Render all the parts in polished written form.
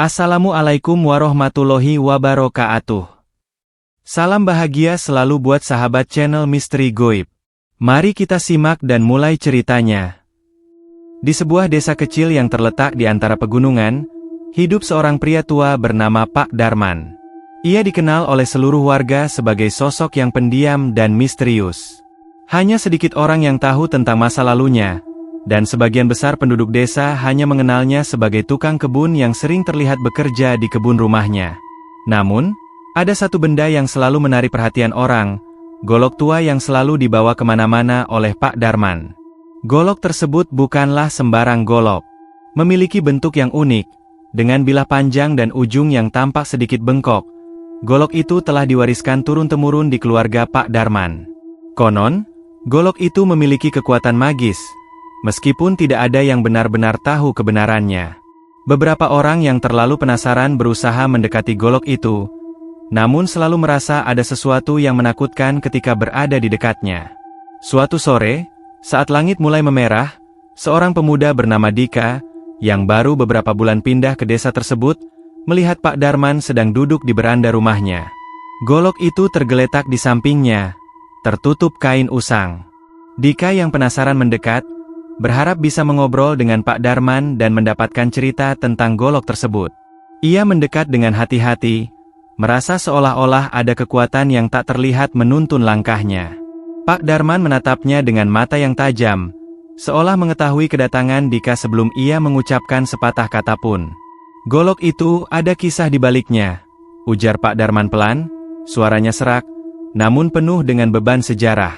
Assalamualaikum warahmatullahi wabarakatuh. Salam bahagia selalu buat sahabat channel Misteri Goib. Mari kita simak dan mulai ceritanya. Di sebuah desa kecil yang terletak di antara pegunungan, hidup seorang pria tua bernama Pak Darman. Ia dikenal oleh seluruh warga sebagai sosok yang pendiam dan misterius. Hanya sedikit orang yang tahu tentang masa lalunya, dan sebagian besar penduduk desa hanya mengenalnya sebagai tukang kebun yang sering terlihat bekerja di kebun rumahnya. Namun, ada satu benda yang selalu menarik perhatian orang, golok tua yang selalu dibawa kemana-mana oleh Pak Darman. Golok tersebut bukanlah sembarang golok. Memiliki bentuk yang unik, dengan bilah panjang dan ujung yang tampak sedikit bengkok. Golok itu telah diwariskan turun-temurun di keluarga Pak Darman. Konon, golok itu memiliki kekuatan magis, meskipun tidak ada yang benar-benar tahu kebenarannya. Beberapa orang yang terlalu penasaran berusaha mendekati golok itu, namun selalu merasa ada sesuatu yang menakutkan ketika berada di dekatnya. Suatu sore, saat langit mulai memerah, seorang pemuda bernama Dika, yang baru beberapa bulan pindah ke desa tersebut, melihat Pak Darman sedang duduk di beranda rumahnya. Golok itu tergeletak di sampingnya, tertutup kain usang. Dika yang penasaran mendekat, berharap bisa mengobrol dengan Pak Darman dan mendapatkan cerita tentang golok tersebut. Ia mendekat dengan hati-hati, merasa seolah-olah ada kekuatan yang tak terlihat menuntun langkahnya. Pak Darman menatapnya dengan mata yang tajam, seolah mengetahui kedatangan Dika sebelum ia mengucapkan sepatah kata pun. "Golok itu ada kisah di baliknya," ujar Pak Darman pelan, suaranya serak, namun penuh dengan beban sejarah.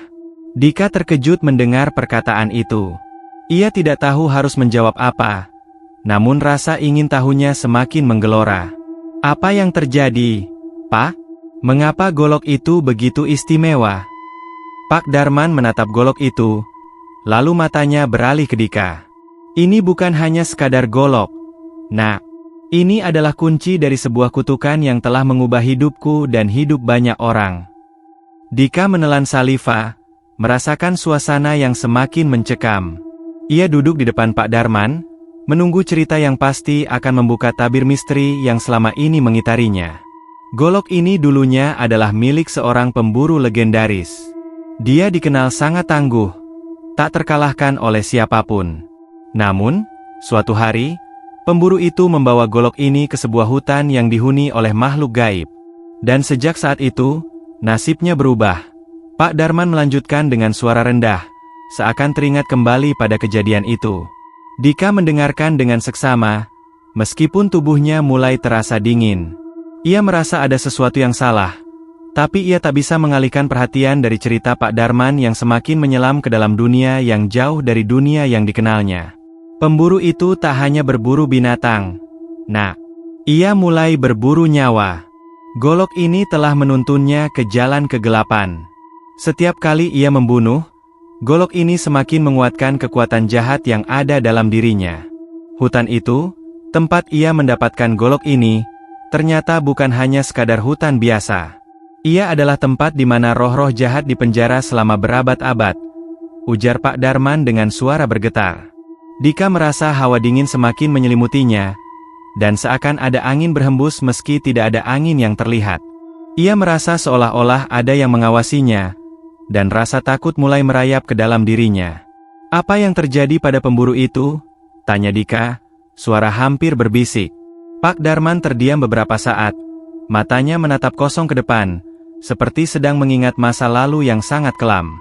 Dika terkejut mendengar perkataan itu. Ia tidak tahu harus menjawab apa, namun rasa ingin tahunya semakin menggelora. "Apa yang terjadi, Pak? Mengapa golok itu begitu istimewa?" Pak Darman menatap golok itu, lalu matanya beralih ke Dika. "Ini bukan hanya sekadar golok, Nak. Ini adalah kunci dari sebuah kutukan yang telah mengubah hidupku dan hidup banyak orang." Dika menelan saliva, merasakan suasana yang semakin mencekam. Ia duduk di depan Pak Darman, menunggu cerita yang pasti akan membuka tabir misteri yang selama ini mengitarinya. Golok ini dulunya adalah milik seorang pemburu legendaris. Dia dikenal sangat tangguh, tak terkalahkan oleh siapapun. Namun, suatu hari, pemburu itu membawa golok ini ke sebuah hutan yang dihuni oleh makhluk gaib. Dan sejak saat itu, nasibnya berubah. Pak Darman melanjutkan dengan suara rendah, seakan teringat kembali pada kejadian itu. Dika mendengarkan dengan seksama, meskipun tubuhnya mulai terasa dingin. Ia merasa ada sesuatu yang salah, tapi ia tak bisa mengalihkan perhatian dari cerita Pak Darman yang semakin menyelam ke dalam dunia yang jauh dari dunia yang dikenalnya. Pemburu itu tak hanya berburu binatang, Nak. Ia mulai berburu nyawa. Golok ini telah menuntunnya ke jalan kegelapan. Setiap kali ia membunuh, golok ini semakin menguatkan kekuatan jahat yang ada dalam dirinya. Hutan itu, tempat ia mendapatkan golok ini, ternyata bukan hanya sekadar hutan biasa. Ia adalah tempat di mana roh-roh jahat dipenjara selama berabad-abad, ujar Pak Darman dengan suara bergetar. Dika merasa hawa dingin semakin menyelimutinya, dan seakan ada angin berhembus meski tidak ada angin yang terlihat. Ia merasa seolah-olah ada yang mengawasinya, dan rasa takut mulai merayap ke dalam dirinya. "Apa yang terjadi pada pemburu itu?" tanya Dika, suara hampir berbisik. Pak Darman terdiam beberapa saat, matanya menatap kosong ke depan, seperti sedang mengingat masa lalu yang sangat kelam.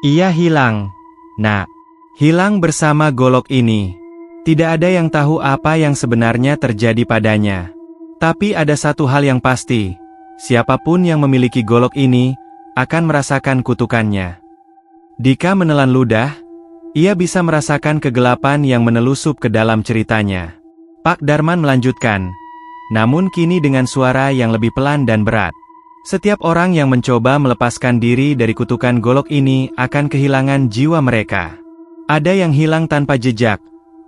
"Ia hilang, Nak. Hilang bersama golok ini. Tidak ada yang tahu apa yang sebenarnya terjadi padanya. Tapi ada satu hal yang pasti, siapapun yang memiliki golok ini akan merasakan kutukannya." Dika menelan ludah, ia bisa merasakan kegelapan yang menelusup ke dalam ceritanya. Pak Darman melanjutkan, namun kini dengan suara yang lebih pelan dan berat. "Setiap orang yang mencoba melepaskan diri dari kutukan golok ini akan kehilangan jiwa mereka. Ada yang hilang tanpa jejak,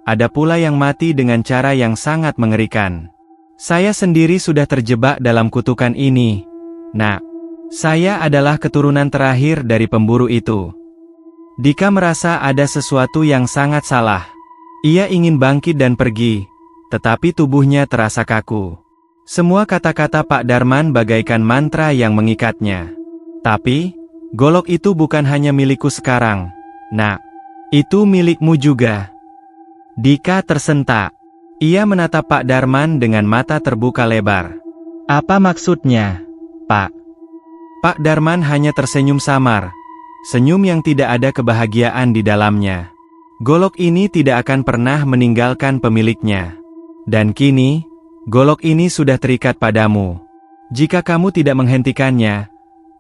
ada pula yang mati dengan cara yang sangat mengerikan. Saya sendiri sudah terjebak dalam kutukan ini, Nak. Saya adalah keturunan terakhir dari pemburu itu." Dika merasa ada sesuatu yang sangat salah. Ia ingin bangkit dan pergi, tetapi tubuhnya terasa kaku. Semua kata-kata Pak Darman bagaikan mantra yang mengikatnya. Tapi, golok itu bukan hanya milikku sekarang, Nak. Itu milikmu juga. Dika tersentak. Ia menatap Pak Darman dengan mata terbuka lebar. Apa maksudnya, Pak? Pak Darman hanya tersenyum samar. Senyum yang tidak ada kebahagiaan di dalamnya. Golok ini tidak akan pernah meninggalkan pemiliknya. Dan kini, golok ini sudah terikat padamu. Jika kamu tidak menghentikannya,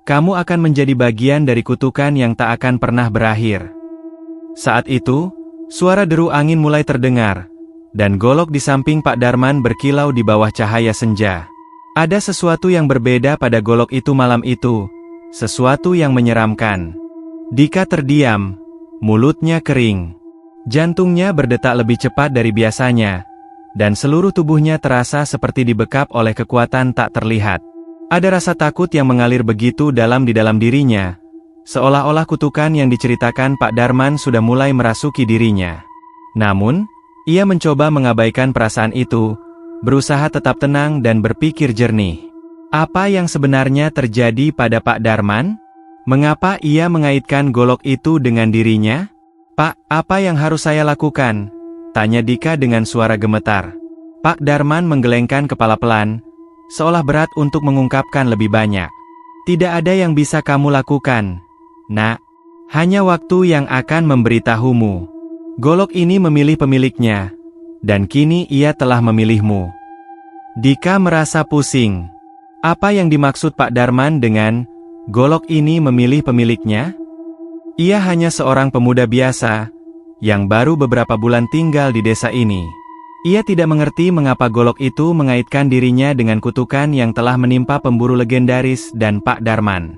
kamu akan menjadi bagian dari kutukan yang tak akan pernah berakhir. Saat itu, suara deru angin mulai terdengar, dan golok di samping Pak Darman berkilau di bawah cahaya senja. Ada sesuatu yang berbeda pada golok itu malam itu, sesuatu yang menyeramkan. Dika terdiam, mulutnya kering. Jantungnya berdetak lebih cepat dari biasanya, dan seluruh tubuhnya terasa seperti dibekap oleh kekuatan tak terlihat. Ada rasa takut yang mengalir begitu dalam di dalam dirinya, seolah-olah kutukan yang diceritakan Pak Darman sudah mulai merasuki dirinya. Namun, ia mencoba mengabaikan perasaan itu, berusaha tetap tenang dan berpikir jernih. Apa yang sebenarnya terjadi pada Pak Darman? Mengapa ia mengaitkan golok itu dengan dirinya? Pak, apa yang harus saya lakukan? Tanya Dika dengan suara gemetar. Pak Darman menggelengkan kepala pelan, seolah berat untuk mengungkapkan lebih banyak. Tidak ada yang bisa kamu lakukan, Nak. Hanya waktu yang akan memberitahumu. Golok ini memilih pemiliknya, dan kini ia telah memilihmu. Dika merasa pusing. Apa yang dimaksud Pak Darman dengan golok ini memilih pemiliknya? Ia hanya seorang pemuda biasa, yang baru beberapa bulan tinggal di desa ini. Ia tidak mengerti mengapa golok itu mengaitkan dirinya dengan kutukan yang telah menimpa pemburu legendaris dan Pak Darman.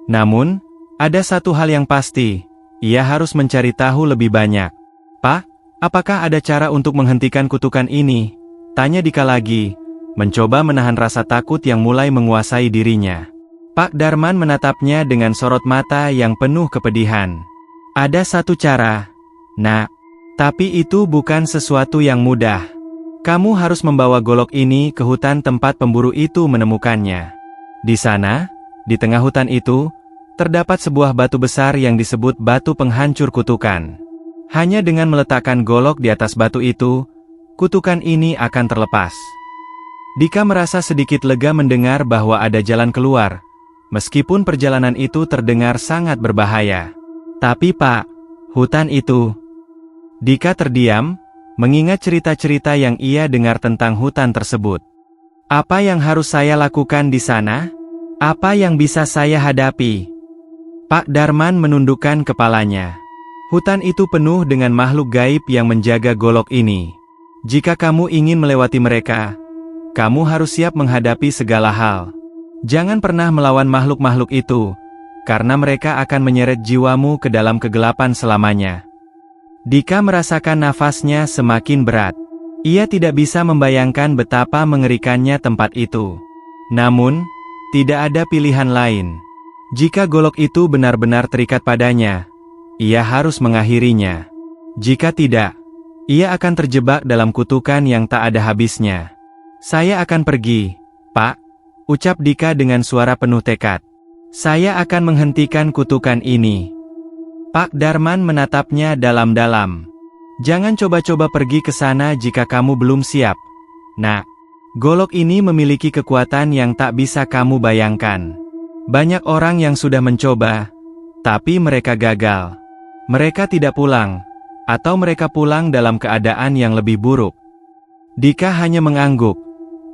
Namun, ada satu hal yang pasti, ia harus mencari tahu lebih banyak. Pak, apakah ada cara untuk menghentikan kutukan ini? Tanya Dika lagi, mencoba menahan rasa takut yang mulai menguasai dirinya. Pak Darman menatapnya dengan sorot mata yang penuh kepedihan. Ada satu cara, Nak. Tapi itu bukan sesuatu yang mudah. Kamu harus membawa golok ini ke hutan tempat pemburu itu menemukannya. Di sana, di tengah hutan itu, terdapat sebuah batu besar yang disebut batu penghancur kutukan. Hanya dengan meletakkan golok di atas batu itu, kutukan ini akan terlepas. Dika merasa sedikit lega mendengar bahwa ada jalan keluar, meskipun perjalanan itu terdengar sangat berbahaya. Tapi Pak, hutan itu... Dika terdiam, mengingat cerita-cerita yang ia dengar tentang hutan tersebut. Apa yang harus saya lakukan di sana? Apa yang bisa saya hadapi? Pak Darman menundukkan kepalanya. Hutan itu penuh dengan makhluk gaib yang menjaga golok ini. Jika kamu ingin melewati mereka, kamu harus siap menghadapi segala hal. Jangan pernah melawan makhluk-makhluk itu, karena mereka akan menyeret jiwamu ke dalam kegelapan selamanya. Dika merasakan nafasnya semakin berat. Ia tidak bisa membayangkan betapa mengerikannya tempat itu. Namun, tidak ada pilihan lain. Jika golok itu benar-benar terikat padanya, ia harus mengakhirinya. Jika tidak, ia akan terjebak dalam kutukan yang tak ada habisnya. Saya akan pergi, Pak, ucap Dika dengan suara penuh tekad. Saya akan menghentikan kutukan ini. Pak Darman menatapnya dalam-dalam. Jangan coba-coba pergi ke sana jika kamu belum siap. Nak, golok ini memiliki kekuatan yang tak bisa kamu bayangkan. Banyak orang yang sudah mencoba, tapi mereka gagal. Mereka tidak pulang, atau mereka pulang dalam keadaan yang lebih buruk. Dika hanya mengangguk,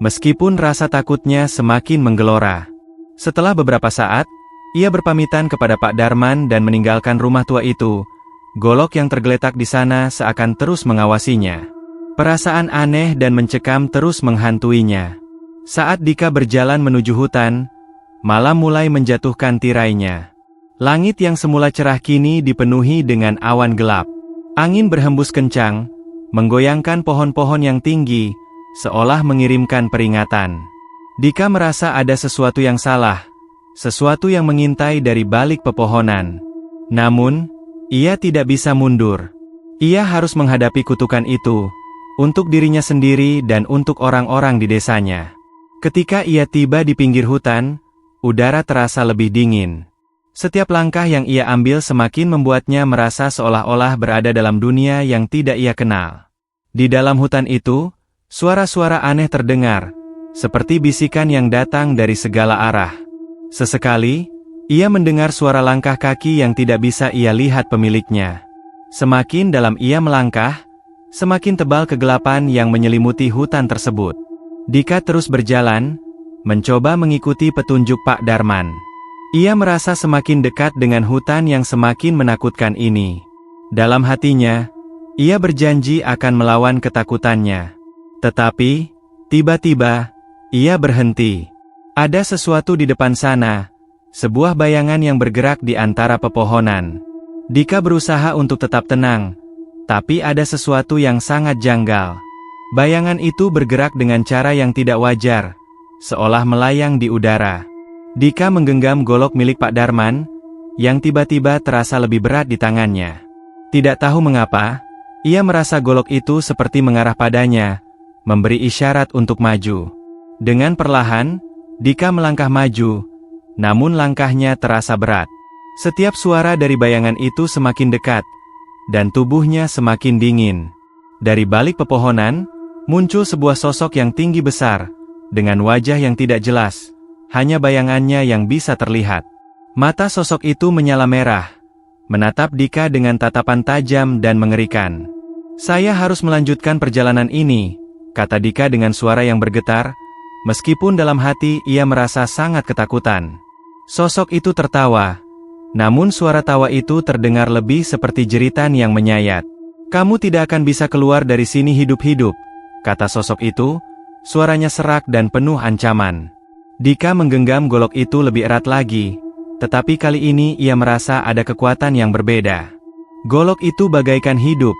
meskipun rasa takutnya semakin menggelora. Setelah beberapa saat, ia berpamitan kepada Pak Darman dan meninggalkan rumah tua itu. Golok yang tergeletak di sana seakan terus mengawasinya. Perasaan aneh dan mencekam terus menghantuinya. Saat Dika berjalan menuju hutan, malam mulai menjatuhkan tirainya. Langit yang semula cerah kini dipenuhi dengan awan gelap. Angin berhembus kencang, menggoyangkan pohon-pohon yang tinggi, seolah mengirimkan peringatan. Dika merasa ada sesuatu yang salah. Sesuatu yang mengintai dari balik pepohonan. Namun, ia tidak bisa mundur. Ia harus menghadapi kutukan itu, untuk dirinya sendiri dan untuk orang-orang di desanya. Ketika ia tiba di pinggir hutan, udara terasa lebih dingin. Setiap langkah yang ia ambil semakin membuatnya merasa seolah-olah berada dalam dunia yang tidak ia kenal. Di dalam hutan itu, suara-suara aneh terdengar, seperti bisikan yang datang dari segala arah. Sesekali, ia mendengar suara langkah kaki yang tidak bisa ia lihat pemiliknya. Semakin dalam ia melangkah, semakin tebal kegelapan yang menyelimuti hutan tersebut. Dika terus berjalan, mencoba mengikuti petunjuk Pak Darman. Ia merasa semakin dekat dengan hutan yang semakin menakutkan ini. Dalam hatinya, ia berjanji akan melawan ketakutannya. Tetapi, tiba-tiba, ia berhenti. Ada sesuatu di depan sana, sebuah bayangan yang bergerak di antara pepohonan. Dika berusaha untuk tetap tenang, tapi ada sesuatu yang sangat janggal. Bayangan itu bergerak dengan cara yang tidak wajar, seolah melayang di udara. Dika menggenggam golok milik Pak Darman, yang tiba-tiba terasa lebih berat di tangannya. Tidak tahu mengapa, ia merasa golok itu seperti mengarah padanya, memberi isyarat untuk maju. Dengan perlahan, Dika melangkah maju, namun langkahnya terasa berat. Setiap suara dari bayangan itu semakin dekat, dan tubuhnya semakin dingin. Dari balik pepohonan, muncul sebuah sosok yang tinggi besar, dengan wajah yang tidak jelas. Hanya bayangannya yang bisa terlihat. Mata sosok itu menyala merah, menatap Dika dengan tatapan tajam dan mengerikan. "Saya harus melanjutkan perjalanan ini," kata Dika dengan suara yang bergetar, meskipun dalam hati ia merasa sangat ketakutan. Sosok itu tertawa, namun suara tawa itu terdengar lebih seperti jeritan yang menyayat. "Kamu tidak akan bisa keluar dari sini hidup-hidup," kata sosok itu, suaranya serak dan penuh ancaman. Dika menggenggam golok itu lebih erat lagi, tetapi kali ini ia merasa ada kekuatan yang berbeda. Golok itu bagaikan hidup,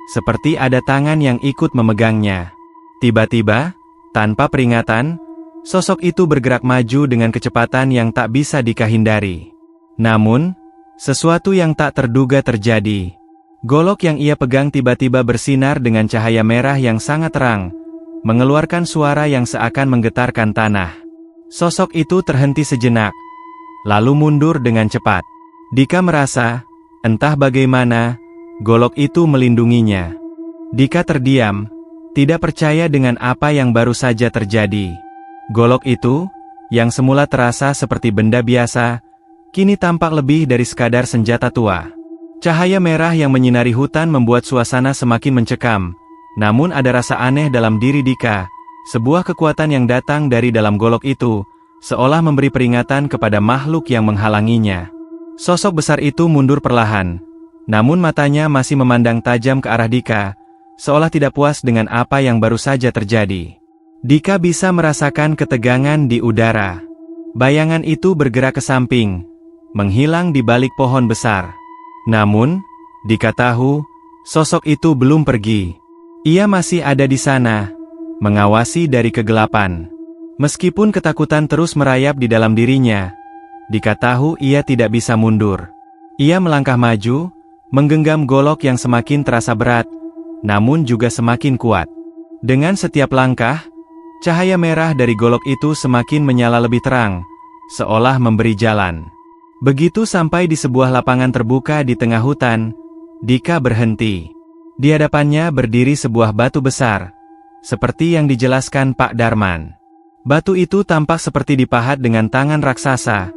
seperti ada tangan yang ikut memegangnya. Tiba-tiba, tanpa peringatan, sosok itu bergerak maju dengan kecepatan yang tak bisa Dika hindari. Namun, sesuatu yang tak terduga terjadi. Golok yang ia pegang tiba-tiba bersinar dengan cahaya merah yang sangat terang, mengeluarkan suara yang seakan menggetarkan tanah. Sosok itu terhenti sejenak, lalu mundur dengan cepat. Dika merasa, entah bagaimana, golok itu melindunginya. Dika terdiam, tidak percaya dengan apa yang baru saja terjadi. Golok itu, yang semula terasa seperti benda biasa, kini tampak lebih dari sekadar senjata tua. Cahaya merah yang menyinari hutan membuat suasana semakin mencekam, namun ada rasa aneh dalam diri Dika. Sebuah kekuatan yang datang dari dalam golok itu, seolah memberi peringatan kepada makhluk yang menghalanginya. Sosok besar itu mundur perlahan, namun matanya masih memandang tajam ke arah Dika, seolah tidak puas dengan apa yang baru saja terjadi. Dika bisa merasakan ketegangan di udara. Bayangan itu bergerak ke samping, menghilang di balik pohon besar. Namun, Dika tahu, sosok itu belum pergi. Ia masih ada di sana, mengawasi dari kegelapan. Meskipun ketakutan terus merayap di dalam dirinya, Dika tahu ia tidak bisa mundur. Ia melangkah maju, menggenggam golok yang semakin terasa berat, namun juga semakin kuat. Dengan setiap langkah, cahaya merah dari golok itu semakin menyala lebih terang, seolah memberi jalan. Begitu sampai di sebuah lapangan terbuka di tengah hutan, Dika berhenti. Di hadapannya berdiri sebuah batu besar, seperti yang dijelaskan Pak Darman. Batu itu tampak seperti dipahat dengan tangan raksasa,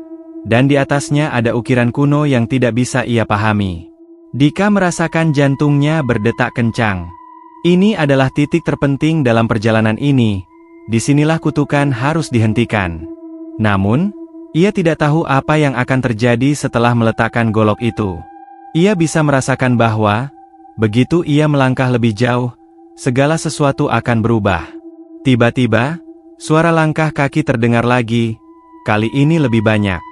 dan di atasnya ada ukiran kuno yang tidak bisa ia pahami. Dika merasakan jantungnya berdetak kencang. Ini adalah titik terpenting dalam perjalanan ini, disinilah kutukan harus dihentikan. Namun, ia tidak tahu apa yang akan terjadi setelah meletakkan golok itu. Ia bisa merasakan bahwa, begitu ia melangkah lebih jauh, segala sesuatu akan berubah. Tiba-tiba, suara langkah kaki terdengar lagi, kali ini lebih banyak.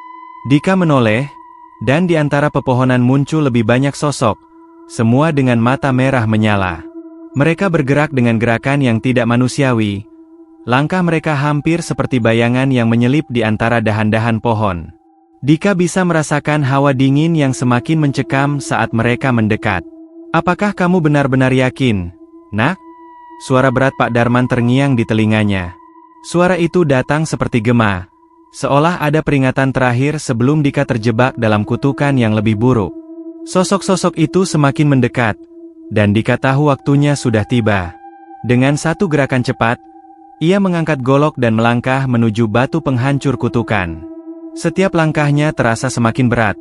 Dika menoleh, dan di antara pepohonan muncul lebih banyak sosok, semua dengan mata merah menyala. Mereka bergerak dengan gerakan yang tidak manusiawi. Langkah mereka hampir seperti bayangan yang menyelip di antara dahan-dahan pohon. Dika bisa merasakan hawa dingin yang semakin mencekam saat mereka mendekat. "Apakah kamu benar-benar yakin, Nak?" suara berat Pak Darman terngiang di telinganya. Suara itu datang seperti gema, seolah ada peringatan terakhir sebelum Dika terjebak dalam kutukan yang lebih buruk. Sosok-sosok itu semakin mendekat, dan Dika tahu waktunya sudah tiba. Dengan satu gerakan cepat, ia mengangkat golok dan melangkah menuju batu penghancur kutukan. Setiap langkahnya terasa semakin berat,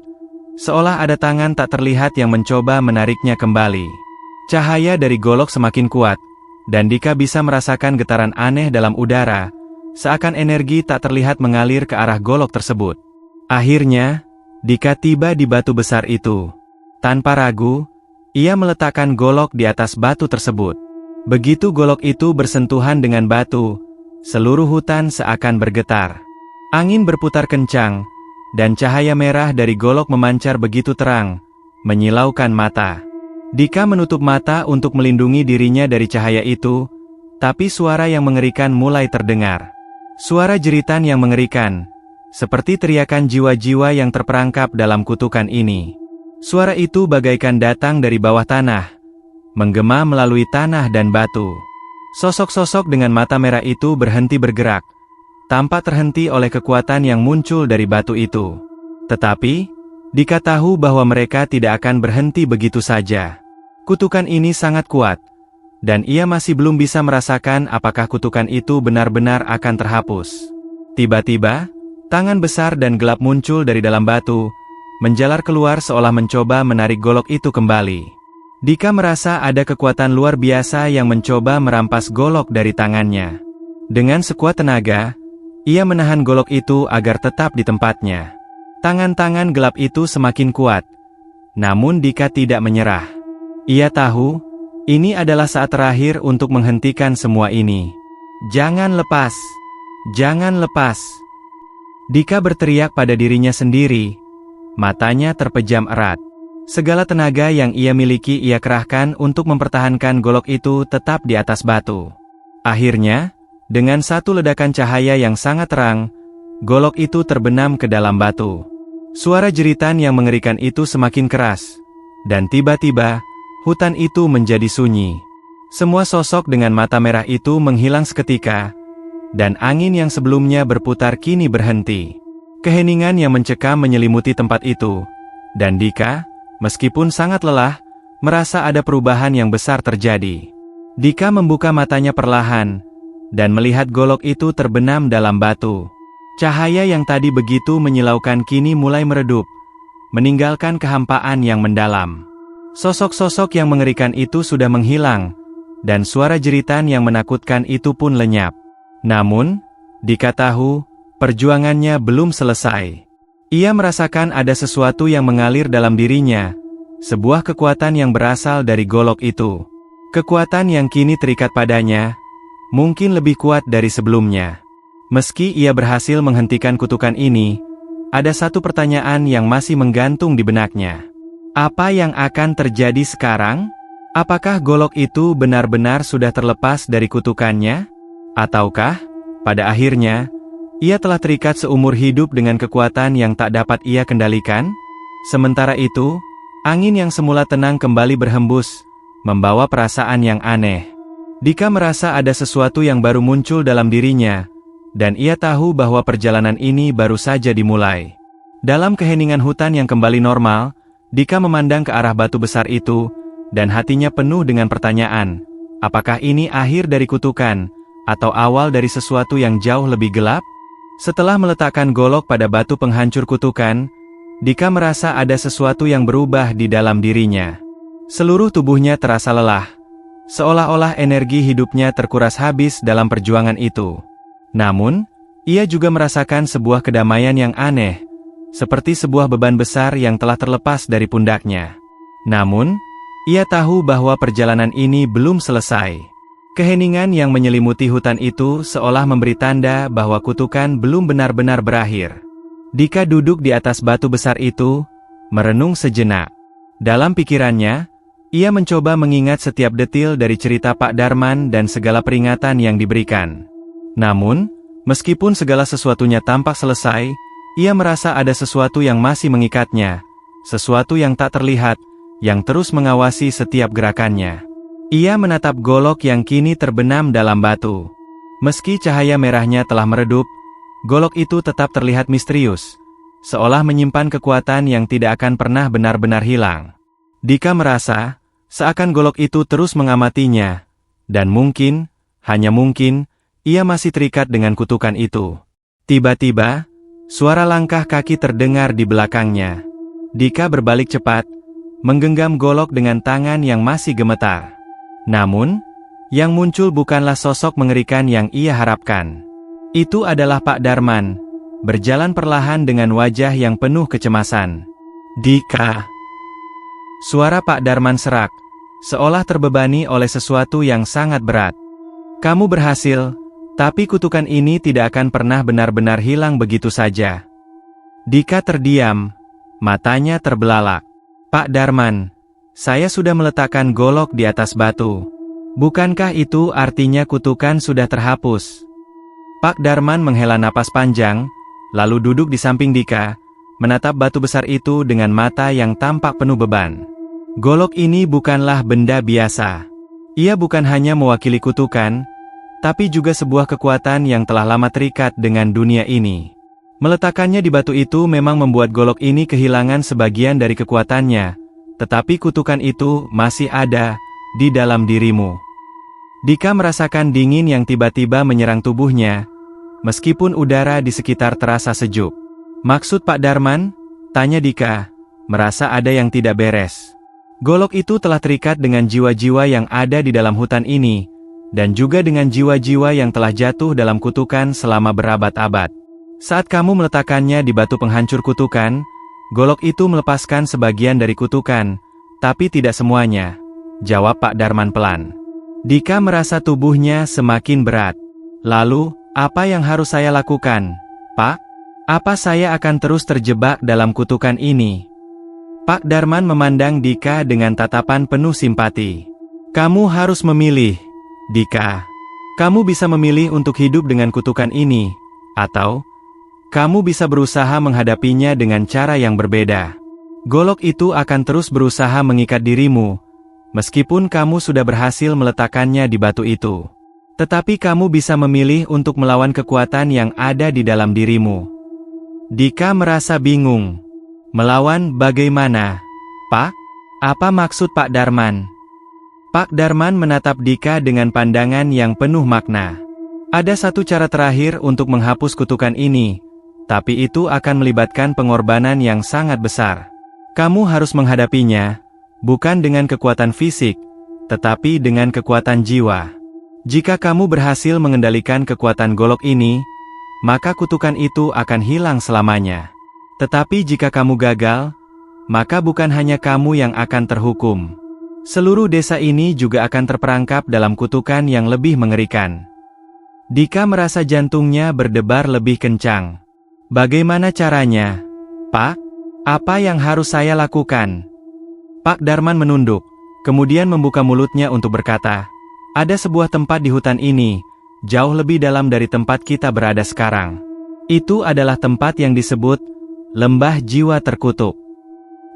seolah ada tangan tak terlihat yang mencoba menariknya kembali. Cahaya dari golok semakin kuat, dan Dika bisa merasakan getaran aneh dalam udara, seakan energi tak terlihat mengalir ke arah golok tersebut. Akhirnya, Dika tiba di batu besar itu. Tanpa ragu, ia meletakkan golok di atas batu tersebut. Begitu golok itu bersentuhan dengan batu, seluruh hutan seakan bergetar. Angin berputar kencang, dan cahaya merah dari golok memancar begitu terang, menyilaukan mata. Dika menutup mata untuk melindungi dirinya dari cahaya itu, tapi suara yang mengerikan mulai terdengar. Suara jeritan yang mengerikan, seperti teriakan jiwa-jiwa yang terperangkap dalam kutukan ini. Suara itu bagaikan datang dari bawah tanah, menggema melalui tanah dan batu. Sosok-sosok dengan mata merah itu berhenti bergerak, tanpa terhenti oleh kekuatan yang muncul dari batu itu. Tetapi, Dika tahu bahwa mereka tidak akan berhenti begitu saja. Kutukan ini sangat kuat, dan ia masih belum bisa merasakan apakah kutukan itu benar-benar akan terhapus. Tiba-tiba, tangan besar dan gelap muncul dari dalam batu, menjalar keluar seolah mencoba menarik golok itu kembali. Dika merasa ada kekuatan luar biasa yang mencoba merampas golok dari tangannya. Dengan sekuat tenaga, ia menahan golok itu agar tetap di tempatnya. Tangan-tangan gelap itu semakin kuat, namun Dika tidak menyerah. Ia tahu, ini adalah saat terakhir untuk menghentikan semua ini. Jangan lepas! Jangan lepas! Dika berteriak pada dirinya sendiri. Matanya terpejam erat. Segala tenaga yang ia miliki ia kerahkan untuk mempertahankan golok itu tetap di atas batu. Akhirnya, dengan satu ledakan cahaya yang sangat terang, golok itu terbenam ke dalam batu. Suara jeritan yang mengerikan itu semakin keras, dan tiba-tiba, hutan itu menjadi sunyi. Semua sosok dengan mata merah itu menghilang seketika, dan angin yang sebelumnya berputar kini berhenti. Keheningan yang mencekam menyelimuti tempat itu, dan Dika, meskipun sangat lelah, merasa ada perubahan yang besar terjadi. Dika membuka matanya perlahan, dan melihat golok itu terbenam dalam batu. Cahaya yang tadi begitu menyilaukan kini mulai meredup, meninggalkan kehampaan yang mendalam. Sosok-sosok yang mengerikan itu sudah menghilang, dan suara jeritan yang menakutkan itu pun lenyap. Namun, Dika tahu, perjuangannya belum selesai. Ia merasakan ada sesuatu yang mengalir dalam dirinya, sebuah kekuatan yang berasal dari golok itu. Kekuatan yang kini terikat padanya, mungkin lebih kuat dari sebelumnya. Meski ia berhasil menghentikan kutukan ini, ada satu pertanyaan yang masih menggantung di benaknya. Apa yang akan terjadi sekarang? Apakah golok itu benar-benar sudah terlepas dari kutukannya? Ataukah, pada akhirnya, ia telah terikat seumur hidup dengan kekuatan yang tak dapat ia kendalikan? Sementara itu, angin yang semula tenang kembali berhembus, membawa perasaan yang aneh. Dika merasa ada sesuatu yang baru muncul dalam dirinya, dan ia tahu bahwa perjalanan ini baru saja dimulai. Dalam keheningan hutan yang kembali normal, Dika memandang ke arah batu besar itu, dan hatinya penuh dengan pertanyaan, apakah ini akhir dari kutukan, atau awal dari sesuatu yang jauh lebih gelap? Setelah meletakkan golok pada batu penghancur kutukan, Dika merasa ada sesuatu yang berubah di dalam dirinya. Seluruh tubuhnya terasa lelah, seolah-olah energi hidupnya terkuras habis dalam perjuangan itu. Namun, ia juga merasakan sebuah kedamaian yang aneh, seperti sebuah beban besar yang telah terlepas dari pundaknya. Namun, ia tahu bahwa perjalanan ini belum selesai. Keheningan yang menyelimuti hutan itu seolah memberi tanda bahwa kutukan belum benar-benar berakhir. Dika duduk di atas batu besar itu, merenung sejenak. Dalam pikirannya, ia mencoba mengingat setiap detil dari cerita Pak Darman dan segala peringatan yang diberikan. Namun, meskipun segala sesuatunya tampak selesai, ia merasa ada sesuatu yang masih mengikatnya, sesuatu yang tak terlihat, yang terus mengawasi setiap gerakannya. Ia menatap golok yang kini terbenam dalam batu. Meski cahaya merahnya telah meredup, golok itu tetap terlihat misterius, seolah menyimpan kekuatan yang tidak akan pernah benar-benar hilang. Dika merasa, seakan golok itu terus mengamatinya, dan mungkin, hanya mungkin, ia masih terikat dengan kutukan itu. Tiba-tiba, suara langkah kaki terdengar di belakangnya. Dika berbalik cepat, menggenggam golok dengan tangan yang masih gemetar. Namun, yang muncul bukanlah sosok mengerikan yang ia harapkan. Itu adalah Pak Darman, berjalan perlahan dengan wajah yang penuh kecemasan. Dika. Suara Pak Darman serak, seolah terbebani oleh sesuatu yang sangat berat. Kamu berhasil, tapi kutukan ini tidak akan pernah benar-benar hilang begitu saja. Dika terdiam, matanya terbelalak. Pak Darman, saya sudah meletakkan golok di atas batu. Bukankah itu artinya kutukan sudah terhapus? Pak Darman menghela napas panjang, lalu duduk di samping Dika, menatap batu besar itu dengan mata yang tampak penuh beban. Golok ini bukanlah benda biasa. Ia bukan hanya mewakili kutukan, tapi juga sebuah kekuatan yang telah lama terikat dengan dunia ini. Meletakkannya di batu itu memang membuat golok ini kehilangan sebagian dari kekuatannya, tetapi kutukan itu masih ada di dalam dirimu. Dika merasakan dingin yang tiba-tiba menyerang tubuhnya, meskipun udara di sekitar terasa sejuk. Maksud Pak Darman? Tanya Dika, merasa ada yang tidak beres. Golok itu telah terikat dengan jiwa-jiwa yang ada di dalam hutan ini, dan juga dengan jiwa-jiwa yang telah jatuh dalam kutukan selama berabad-abad. Saat kamu meletakkannya di batu penghancur kutukan, golok itu melepaskan sebagian dari kutukan, tapi tidak semuanya, jawab Pak Darman pelan. Dika merasa tubuhnya semakin berat. Lalu, apa yang harus saya lakukan, Pak? Apa saya akan terus terjebak dalam kutukan ini? Pak Darman memandang Dika dengan tatapan penuh simpati. Kamu harus memilih, Dika. Kamu bisa memilih untuk hidup dengan kutukan ini, atau kamu bisa berusaha menghadapinya dengan cara yang berbeda. Golok itu akan terus berusaha mengikat dirimu, meskipun kamu sudah berhasil meletakkannya di batu itu. Tetapi kamu bisa memilih untuk melawan kekuatan yang ada di dalam dirimu. Dika merasa bingung. Melawan bagaimana, Pak? Apa maksud Pak Darman? Pak Darman menatap Dika dengan pandangan yang penuh makna. Ada satu cara terakhir untuk menghapus kutukan ini, tapi itu akan melibatkan pengorbanan yang sangat besar. Kamu harus menghadapinya, bukan dengan kekuatan fisik, tetapi dengan kekuatan jiwa. Jika kamu berhasil mengendalikan kekuatan golok ini, maka kutukan itu akan hilang selamanya. Tetapi jika kamu gagal, maka bukan hanya kamu yang akan terhukum. Seluruh desa ini juga akan terperangkap dalam kutukan yang lebih mengerikan. Dika merasa jantungnya berdebar lebih kencang. Bagaimana caranya, Pak? Apa yang harus saya lakukan? Pak Darman menunduk, kemudian membuka mulutnya untuk berkata, ada sebuah tempat di hutan ini, jauh lebih dalam dari tempat kita berada sekarang. Itu adalah tempat yang disebut Lembah Jiwa Terkutuk.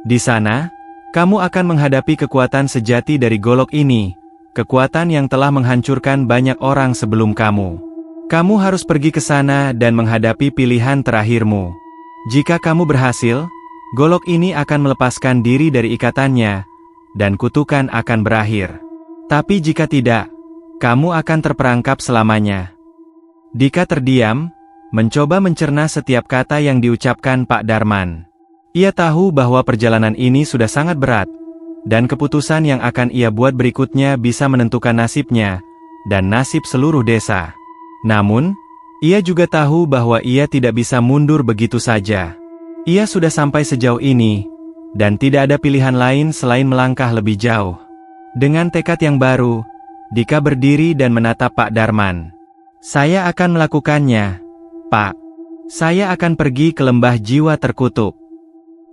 Di sana, kamu akan menghadapi kekuatan sejati dari golok ini, kekuatan yang telah menghancurkan banyak orang sebelum kamu. Kamu harus pergi ke sana dan menghadapi pilihan terakhirmu. Jika kamu berhasil, golok ini akan melepaskan diri dari ikatannya, dan kutukan akan berakhir. Tapi jika tidak, kamu akan terperangkap selamanya. Dika terdiam, mencoba mencerna setiap kata yang diucapkan Pak Darman. Ia tahu bahwa perjalanan ini sudah sangat berat, dan keputusan yang akan ia buat berikutnya bisa menentukan nasibnya, dan nasib seluruh desa. Namun, ia juga tahu bahwa ia tidak bisa mundur begitu saja. Ia sudah sampai sejauh ini, dan tidak ada pilihan lain selain melangkah lebih jauh. Dengan tekad yang baru, Dika berdiri dan menatap Pak Darman. Saya akan melakukannya, Pak. Saya akan pergi ke Lembah Jiwa Terkutuk.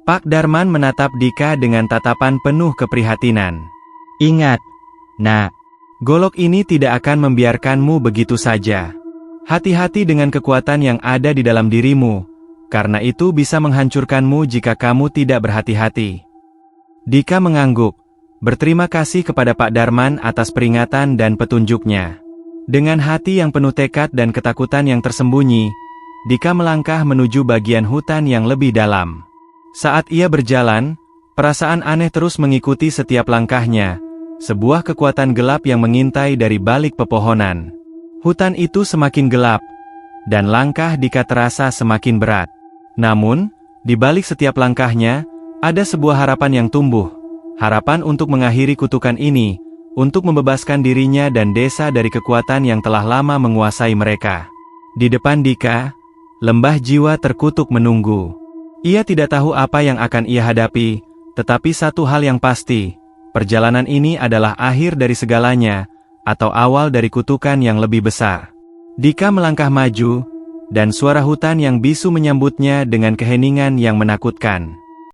Pak Darman menatap Dika dengan tatapan penuh keprihatinan. Ingat, nak, golok ini tidak akan membiarkanmu begitu saja. Hati-hati dengan kekuatan yang ada di dalam dirimu, karena itu bisa menghancurkanmu jika kamu tidak berhati-hati. Dika mengangguk, Berterima kasih kepada Pak Darman atas peringatan dan petunjuknya. Dengan hati yang penuh tekad dan ketakutan yang tersembunyi, Dika melangkah menuju bagian hutan yang lebih dalam. Saat ia berjalan, perasaan aneh terus mengikuti setiap langkahnya, sebuah kekuatan gelap yang mengintai dari balik pepohonan. Hutan itu semakin gelap, dan langkah Dika terasa semakin berat. Namun, di balik setiap langkahnya, ada sebuah harapan yang tumbuh. Harapan untuk mengakhiri kutukan ini, untuk membebaskan dirinya dan desa dari kekuatan yang telah lama menguasai mereka. Di depan Dika, lembah jiwa terkutuk menunggu. Ia tidak tahu apa yang akan ia hadapi, tetapi satu hal yang pasti, perjalanan ini adalah akhir dari segalanya, atau awal dari kutukan yang lebih besar. Dika melangkah maju, dan suara hutan yang bisu menyambutnya dengan keheningan yang menakutkan.